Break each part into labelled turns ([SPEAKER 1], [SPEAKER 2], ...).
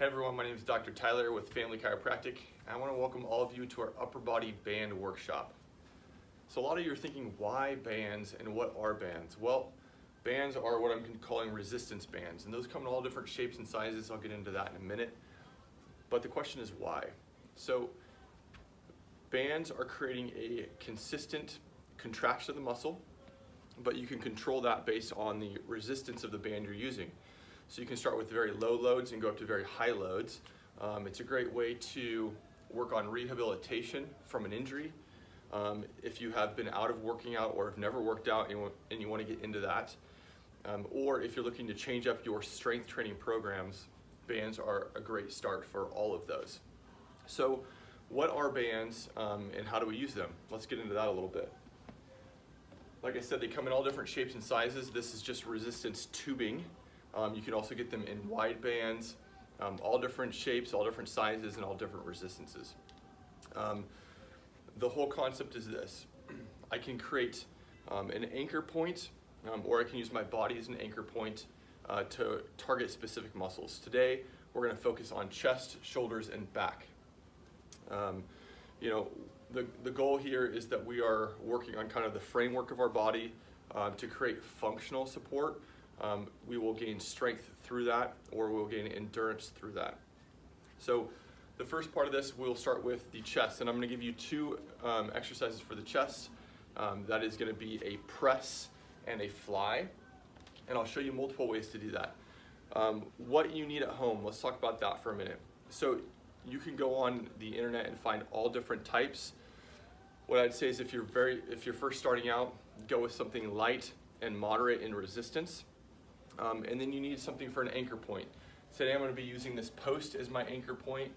[SPEAKER 1] Hey everyone, my name is Dr. Tyler with Family Chiropractic. I want to welcome all of you to our upper body band workshop. So a lot of you are thinking, why bands and what are bands? Well, bands are what I'm calling resistance bands, and those come in all different shapes and sizes. I'll get into that in a minute. But the question is why? So bands are creating a consistent contraction of the muscle, but you can control that based on the resistance of the band you're using. So you can start with very low loads and go up to very high loads. It's a great way to work on rehabilitation from an injury. If you have been out of working out or have never worked out and you want to get into that, or if you're looking to change up your strength training programs, bands are a great start for all of those. So what are bands and how do we use them? Let's get into that a little bit. Like I said, they come in all different shapes and sizes. This is just resistance tubing. You can also get them in wide bands, all different shapes, all different sizes, and all different resistances. The whole concept is this. I can create an anchor point, or I can use my body as an anchor point to target specific muscles. Today, we're going to focus on chest, shoulders, and back. The goal here is that we are working on kind of the framework of our body to create functional support. We will gain strength through that, or we'll gain endurance through that. So the first part of this, we'll start with the chest, and I'm going to give you two exercises for the chest. That is going to be a press and a fly, and I'll show you multiple ways to do that. What you need at home, let's talk about that for a minute. So you can go on the internet and find all different types. What I'd say is if you're first starting out, go with something light and moderate in resistance. And then you need something for an anchor point. Today I'm going to be using this post as my anchor point.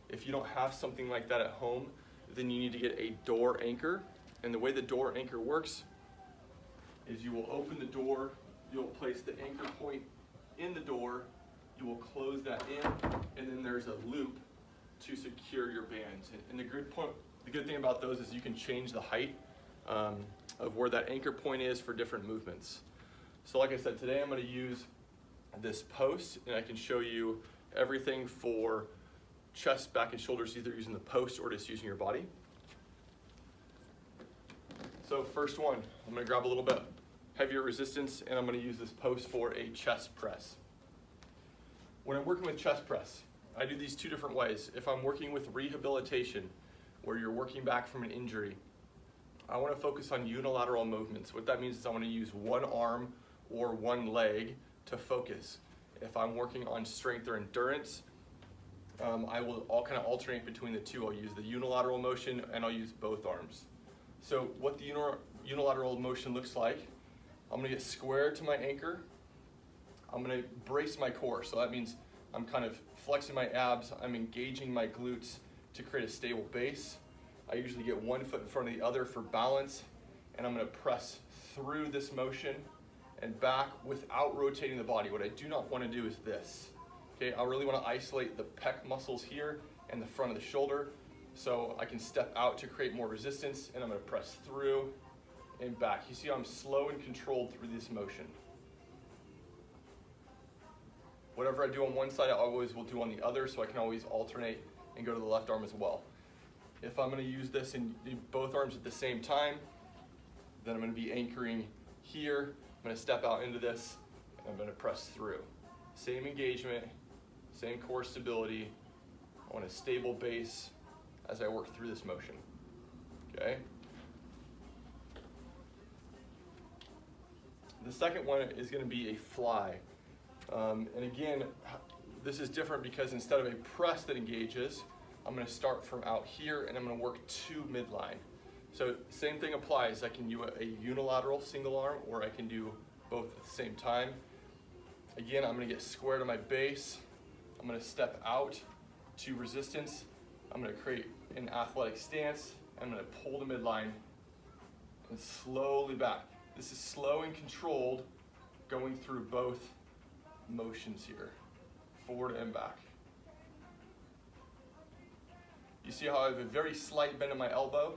[SPEAKER 1] If you don't have something like that at home, then you need to get a door anchor. And the way the door anchor works is you will open the door, you'll place the anchor point in the door, you will close that in, and then there's a loop to secure your bands. And the good thing about those is you can change the height of where that anchor point is for different movements. So like I said, today I'm going to use this post, and I can show you everything for chest, back, and shoulders, either using the post or just using your body. So first one, I'm going to grab a little bit heavier resistance, and I'm going to use this post for a chest press. When I'm working with chest press, I do these two different ways. If I'm working with rehabilitation, where you're working back from an injury, I want to focus on unilateral movements. What that means is I want to use one arm or one leg to focus. If I'm working on strength or endurance, I will kind of alternate between the two. I'll use the unilateral motion and I'll use both arms. So what the unilateral motion looks like, I'm going to get square to my anchor. I'm going to brace my core. So that means I'm kind of flexing my abs. I'm engaging my glutes to create a stable base. I usually get one foot in front of the other for balance, and I'm going to press through this motion and back without rotating the body. What I do not want to do is this. Okay, I really want to isolate the pec muscles here and the front of the shoulder, so I can step out to create more resistance, and I'm going to press through and back. You see, I'm slow and controlled through this motion. Whatever I do on one side, I always will do on the other, so I can always alternate and go to the left arm as well. If I'm going to use this and do both arms at the same time, then I'm going to be anchoring here. I'm going to step out into this, and I'm going to press through. Same engagement, same core stability. I want a stable base as I work through this motion. Okay? The second one is going to be a fly. And again, this is different because instead of a press that engages, I'm going to start from out here and I'm going to work to midline. So same thing applies. I can do a unilateral single arm, or I can do both at the same time. Again, I'm going to get square to my base. I'm going to step out to resistance. I'm going to create an athletic stance. I'm going to pull to midline and slowly back. This is slow and controlled, going through both motions here, forward and back. You see how I have a very slight bend in my elbow,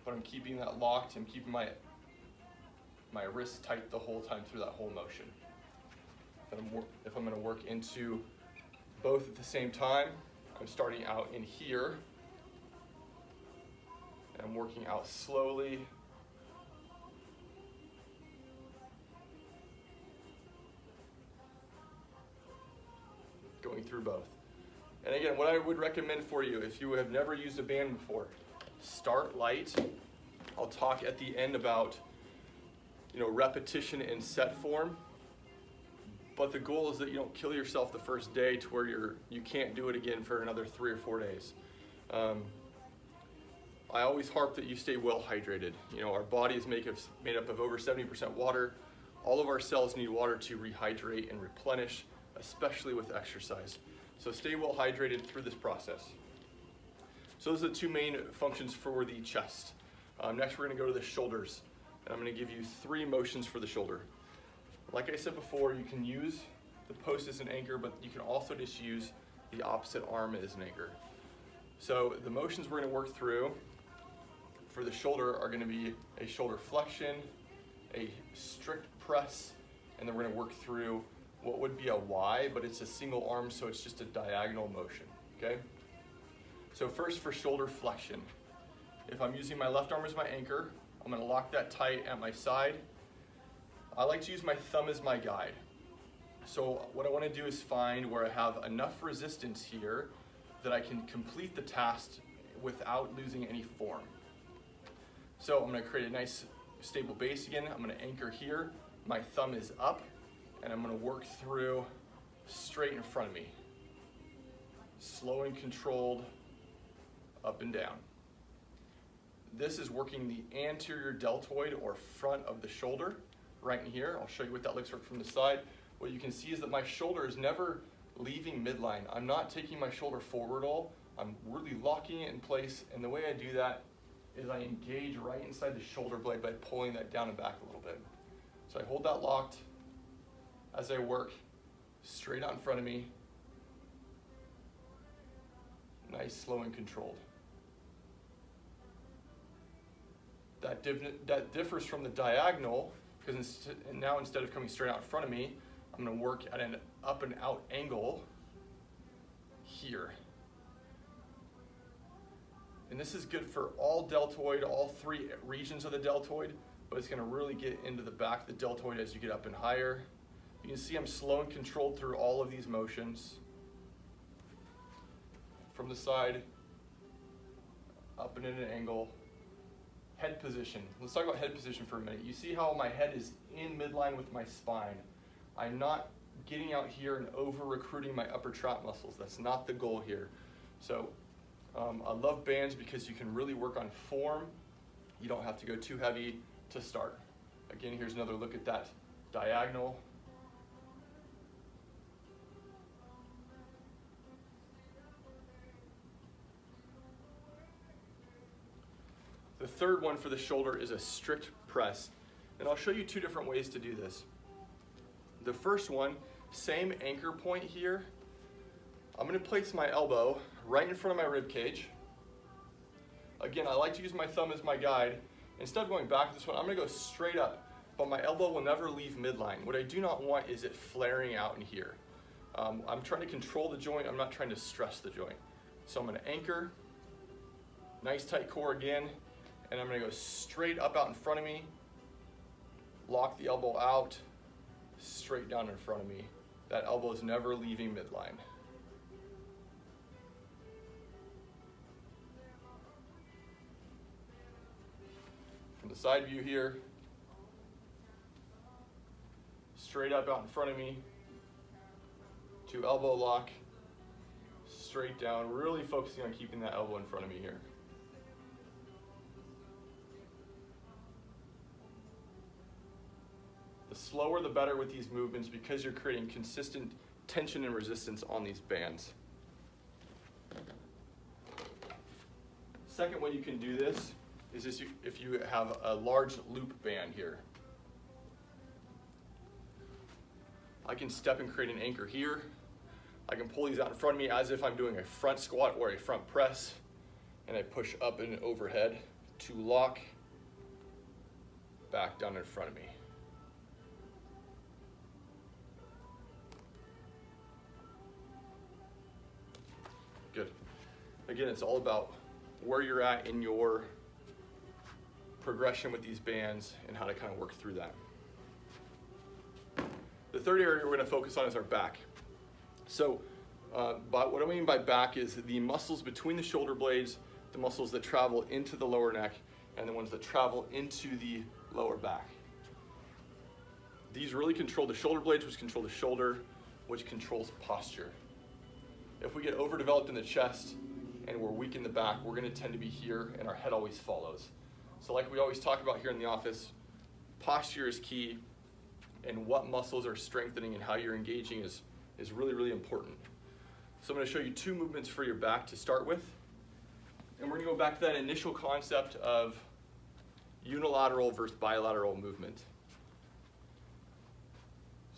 [SPEAKER 1] but I'm keeping that locked. I'm keeping my wrist tight the whole time through that whole motion. If I'm going to work into both at the same time. I'm starting out in here, and I'm working out slowly. Going through both. And again, what I would recommend for you, if you have never used a band before, start light. I'll talk at the end about, repetition in set form. But the goal is that you don't kill yourself the first day to where you can't do it again for another 3 or 4 days. I always harp that you stay well hydrated. Our body is made up of over 70% water. All of our cells need water to rehydrate and replenish, especially with exercise. So stay well hydrated through this process. So those are the two main functions for the chest. Next we're going to go to the shoulders, and I'm going to give you 3 motions for the shoulder. Like I said before, you can use the post as an anchor, but you can also just use the opposite arm as an anchor. So the motions we're going to work through for the shoulder are going to be a shoulder flexion, a strict press, and then we're going to work through what would be a Y, but it's a single arm, so it's just a diagonal motion, okay? So first for shoulder flexion. If I'm using my left arm as my anchor, I'm going to lock that tight at my side. I like to use my thumb as my guide. So what I want to do is find where I have enough resistance here that I can complete the task without losing any form. So I'm going to create a nice stable base again. I'm going to anchor here. My thumb is up, and I'm going to work through straight in front of me. Slow and controlled, up and down. This is working the anterior deltoid or front of the shoulder. Right in here, I'll show you what that looks like from the side. What you can see is that my shoulder is never leaving midline. I'm not taking my shoulder forward all. I'm really locking it in place, and the way I do that is I engage right inside the shoulder blade by pulling that down and back a little bit. So I hold that locked as I work straight out in front of me. Nice, slow, and controlled. That differs from the diagonal, because now instead of coming straight out in front of me, I'm going to work at an up and out angle here. And this is good for all deltoid, all 3 regions of the deltoid, but it's going to really get into the back of the deltoid as you get up and higher. You can see I'm slow and controlled through all of these motions. From the side, up and in an angle. Head position. Let's talk about head position for a minute. You see how my head is in midline with my spine. I'm not getting out here and over-recruiting my upper trap muscles. That's not the goal here. So I love bands because you can really work on form. You don't have to go too heavy to start. Again, here's another look at that diagonal. The third one for the shoulder is a strict press. And I'll show you 2 different ways to do this. The first one, same anchor point here. I'm going to place my elbow right in front of my rib cage. Again, I like to use my thumb as my guide. Instead of going back this one, I'm going to go straight up, but my elbow will never leave midline. What I do not want is it flaring out in here. I'm trying to control the joint. I'm not trying to stress the joint. So I'm going to anchor, nice tight core again, and I'm going to go straight up out in front of me, lock the elbow out, straight down in front of me. That elbow is never leaving midline. From the side view here, straight up out in front of me, to elbow lock, straight down, really focusing on keeping that elbow in front of me here. The slower the better with these movements because you're creating consistent tension and resistance on these bands. Second way you can do this is if you have a large loop band here. I can step and create an anchor here. I can pull these out in front of me as if I'm doing a front squat or a front press, and I push up and overhead to lock back down in front of me. Good. Again, it's all about where you're at in your progression with these bands and how to kind of work through that. The third area we're going to focus on is our back. So what I mean by back is the muscles between the shoulder blades, the muscles that travel into the lower neck, and the ones that travel into the lower back. These really control the shoulder blades, which control the shoulder, which controls posture. If we get overdeveloped in the chest and we're weak in the back, we're going to tend to be here and our head always follows. So like we always talk about here in the office, posture is key, and what muscles are strengthening and how you're engaging is really, really important. So I'm going to show you 2 movements for your back to start with. And we're going to go back to that initial concept of unilateral versus bilateral movement.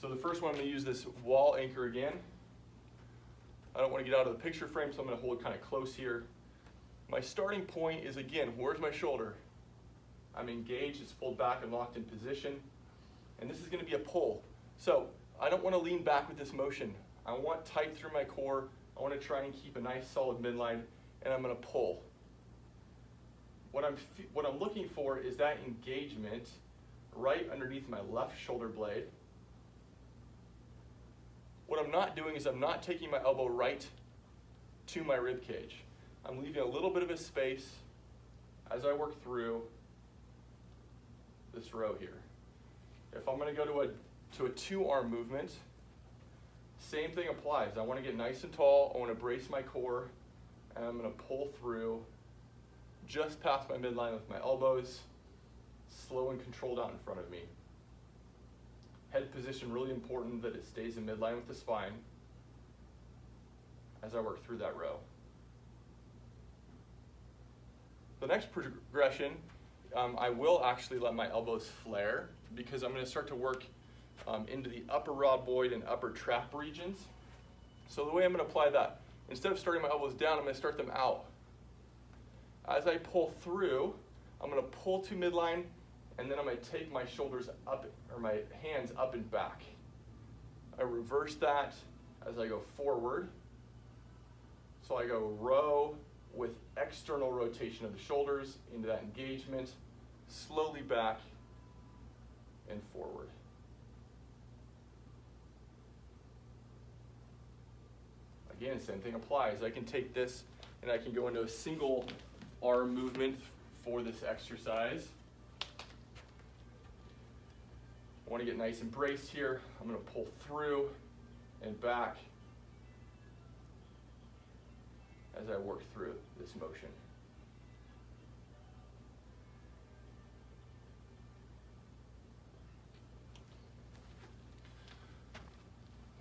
[SPEAKER 1] So the first one, I'm going to use this wall anchor again. I don't want to get out of the picture frame, so I'm going to hold kind of close here. My starting point is, again, where's my shoulder? I'm engaged, it's pulled back and locked in position. And this is going to be a pull. So I don't want to lean back with this motion. I want tight through my core. I want to try and keep a nice solid midline, and I'm going to pull. What I'm looking for is that engagement right underneath my left shoulder blade. What I'm not doing is I'm not taking my elbow right to my rib cage. I'm leaving a little bit of a space as I work through this row here. If I'm going to go to a 2-arm movement, same thing applies. I want to get nice and tall, I want to brace my core, and I'm going to pull through just past my midline with my elbows, slow and controlled out in front of me. Head position, really important that it stays in midline with the spine as I work through that row. The next progression, I will actually let my elbows flare because I'm going to start to work into the upper rhodoid and upper trap regions. So the way I'm going to apply that, instead of starting my elbows down, I'm going to start them out. As I pull through, I'm going to pull to midline, and then I'm going to take my shoulders up, or my hands up and back. I reverse that as I go forward. So I go row with external rotation of the shoulders into that engagement, slowly back and forward. Again, same thing applies. I can take this and I can go into a single arm movement for this exercise. I want to get nice and braced here. I'm going to pull through and back as I work through this motion.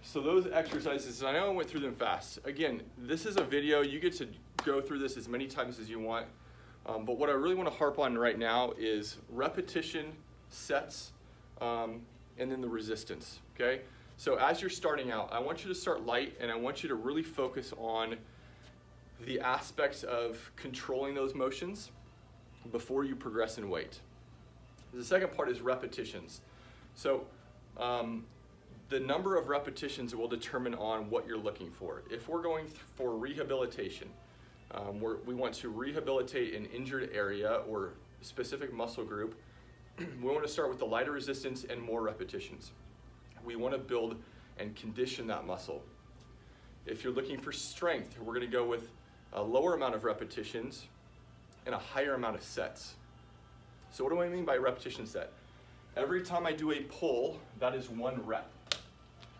[SPEAKER 1] So those exercises, I know I went through them fast. Again, this is a video. You get to go through this as many times as you want. But what I really want to harp on right now is repetition, sets, and then the resistance, okay? So as you're starting out, I want you to start light, and I want you to really focus on the aspects of controlling those motions before you progress in weight. The second part is repetitions. So the number of repetitions will determine on what you're looking for. If we're going for rehabilitation, we want to rehabilitate an injured area or specific muscle group, we want to start with the lighter resistance and more repetitions. We want to build and condition that muscle. If you're looking for strength, we're going to go with a lower amount of repetitions and a higher amount of sets. So what do I mean by repetition set? Every time I do a pull, that is 1 rep.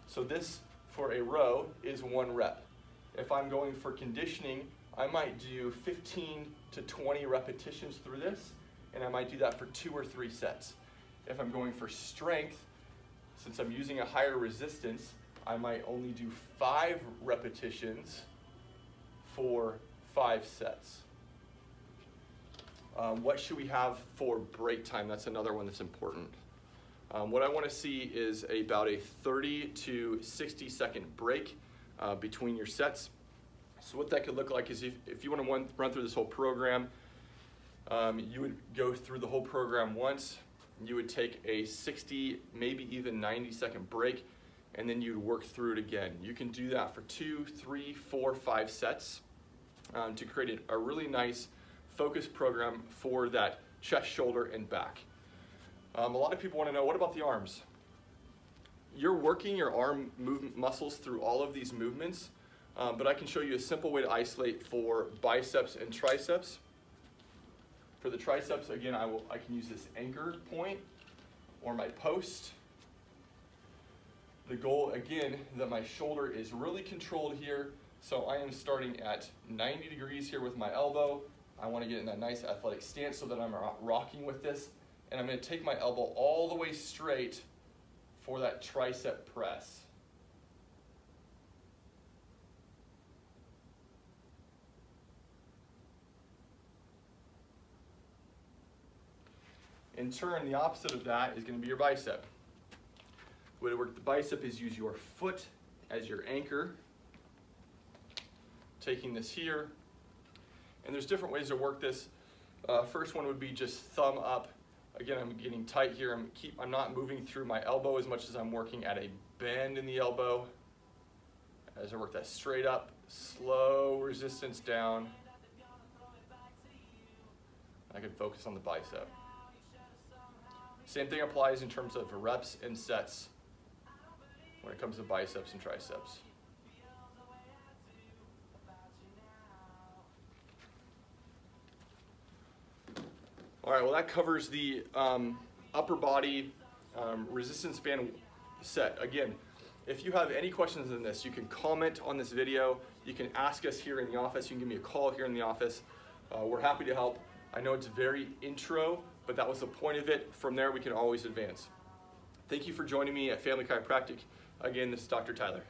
[SPEAKER 1] So this, for a row, is 1 rep. If I'm going for conditioning, I might do 15 to 20 repetitions through this, and I might do that for 2 or 3 sets. If I'm going for strength, since I'm using a higher resistance, I might only do 5 repetitions for 5 sets. What should we have for break time? That's another one that's important. What I want to see is about a 30 to 60 second break between your sets. So what that could look like is if you want to run through this whole program, you would go through the whole program once, you would take a 60, maybe even 90 second break, and then you'd work through it again. You can do that for 2, 3, 4, 5 sets. to create a really nice focused program for that chest, shoulder, and back. A lot of people want to know, what about the arms? You're working your arm muscles through all of these movements, but I can show you a simple way to isolate for biceps and triceps. For the triceps, again, I can use this anchor point or my post. The goal, again, that my shoulder is really controlled here. So I am starting at 90 degrees here with my elbow. I want to get in that nice athletic stance so that I'm rocking with this. And I'm going to take my elbow all the way straight for that tricep press. In turn, the opposite of that is going to be your bicep. The way to work the bicep is use your foot as your anchor. Taking this here, and there's different ways to work this. First one would be just thumb up. Again, I'm getting tight here. I'm not moving through my elbow as much as I'm working at a bend in the elbow. As I work that straight up, slow resistance down. I can focus on the bicep. Same thing applies in terms of reps and sets when it comes to biceps and triceps. All right, well, that covers the upper body resistance band set. Again, if you have any questions on this, you can comment on this video. You can ask us here in the office. You can give me a call here in the office. We're happy to help. I know it's very intro, but that was the point of it. From there, we can always advance. Thank you for joining me at Family Chiropractic. Again, this is Dr. Tyler.